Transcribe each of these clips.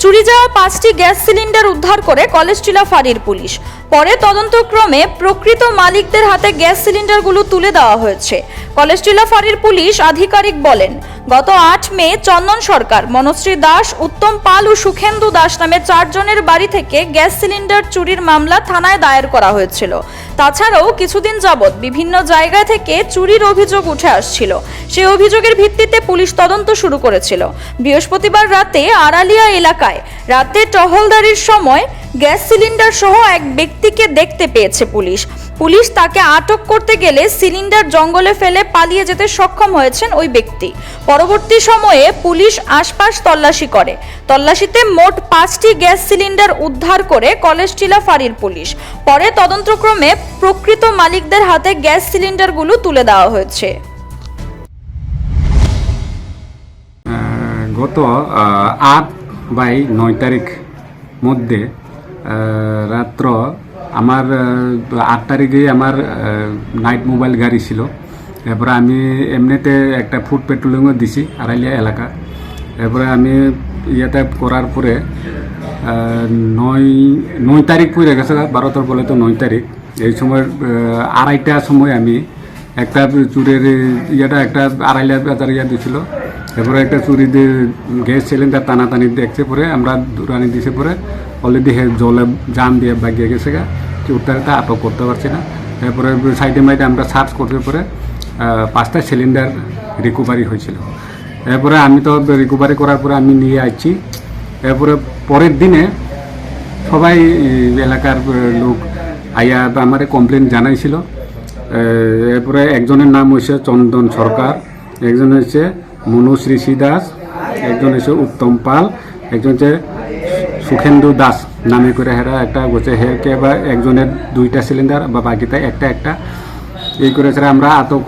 চুরি যাওয়া 5টি গ্যাস সিলিন্ডার উদ্ধার করে কলেজটিলা ফাঁড়ির পুলিশ। পরে তদন্তক্রমে প্রকৃত মালিকদের হাতে গ্যাস সিলিন্ডারগুলো তুলে দেওয়া হয়েছে। কলেজটিলা ফাঁড়ির পুলিশ আধিকারিক বলেন, গত 8 মে চন্দন সরকার, মনশ্রী দাস, উত্তম পাল ও সুখেন্দু দাস নামে 4 জনের বাড়ি থেকে গ্যাস সিলিন্ডার চুরির মামলা থানায় দায়ের করা হয়েছিল। তাছাড়াও কিছুদিন যাবৎ বিভিন্ন জায়গা থেকে চুরির অভিযোগ উঠে আসছিল। সেই অভিযোগের ভিত্তিতে পুলিশ তদন্ত শুরু করেছিল। বৃহস্পতিবার রাতে আড়ালিয়া এলাকায় টহলদারির সময় গ্যাস সিলিন্ডার সহ এক ব্যক্তিকে দেখতে পেয়েছে পুলিশ তাকে আটক করতে গেলে সিলিন্ডার জঙ্গলে ফেলে পালিয়ে যেতে সক্ষম হয়েছেন ওই ব্যক্তি। পরবর্তী সময়ে পুলিশ আশপাশ তল্লাশি করে। তল্লাশিতে মোট 5টি গ্যাস সিলিন্ডার উদ্ধার করে কলেজটিলা ফাঁড়ির পুলিশ। পরে তদন্তক্রমে প্রকৃত মালিকদের হাতে গ্যাস সিলিন্ডারগুলো তুলে দেওয়া হয়েছে। গত 8/9 তারিখ মধ্যে রাত্র আমার 8 তারিখে আমার নাইট মোবাইল গাড়ি ছিল। এরপরে আমি এমনিতে একটা ফুড পেট্রোলিংও দিছি আড়াইলিয়া এলাকা। এরপরে আমি ইয়েতে করার পরে 9 তারিখ পড়ে গেছে, 12 বলে তো 9 তারিখ। এই সময় 2:30টার সময় আমি একটা চুরের একটা আড়াইলিয়া বাজার দিছিল। এরপরে একটা চুরি গ্যাস সিলিন্ডার টানাটানি দেখছে, পরে আমরা দূরানি দিছে, পরে অলরেডি জলে জাম দিয়ে বাগিয়ে গেছে গা, চোরটাকে আটক করতে পারছি না। এরপরে সাইডে মাইডে আমরা সার্চ করতে পরে 5টা সিলিন্ডার রিকভারি হয়েছিল। এরপরে আমি তো রিকভারি করার পরে আমি নিয়ে আসছি। এরপরে পরের দিনে সবাই এলাকার লোক আইয়া আমার কমপ্লেন জানাইছিল। এরপরে একজনের নাম হয়েছে চন্দন সরকার, একজন হচ্ছে মনশ্রী দাস, একজন হচ্ছে উত্তম পাল, একজন হচ্ছে সুখেন্দু দাস নামে করে হেরা একটা বলছে হেরকে বা একজনের 2টা সিলিন্ডার বা বাকিটা একটা এই করেছে। আমরা আটক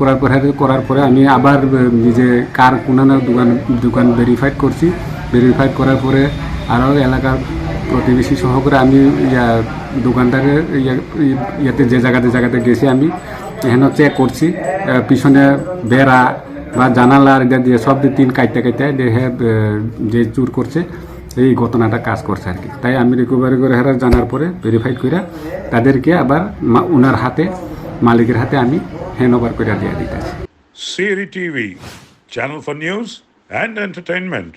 করার পরে আমি আবার নিজে কার কোনানো দোকান ভেরিফাইড করছি। ভেরিফাইড করার পরে আরও এলাকার প্রতিবেশী সহকারে আমি দোকানটাকে ইয়াতে যে জায়গাতে গেছি আমি এখানে চেক করছি। পিছনে বেড়া বা জানালা দিয়ে সব 3 কাইতে দেখে যে চুর করছে এই ঘটনাটা কাজ করছে আর কি। তাই আমি রিকভারি করে হেরা জানার পরে ভেরিফাইড করে তাদেরকে আবার ওনার হাতে, মালিকের হাতে আমি হ্যান্ডওভার করে দিয়ে দিতেছি। Siri TV, channel for news and entertainment.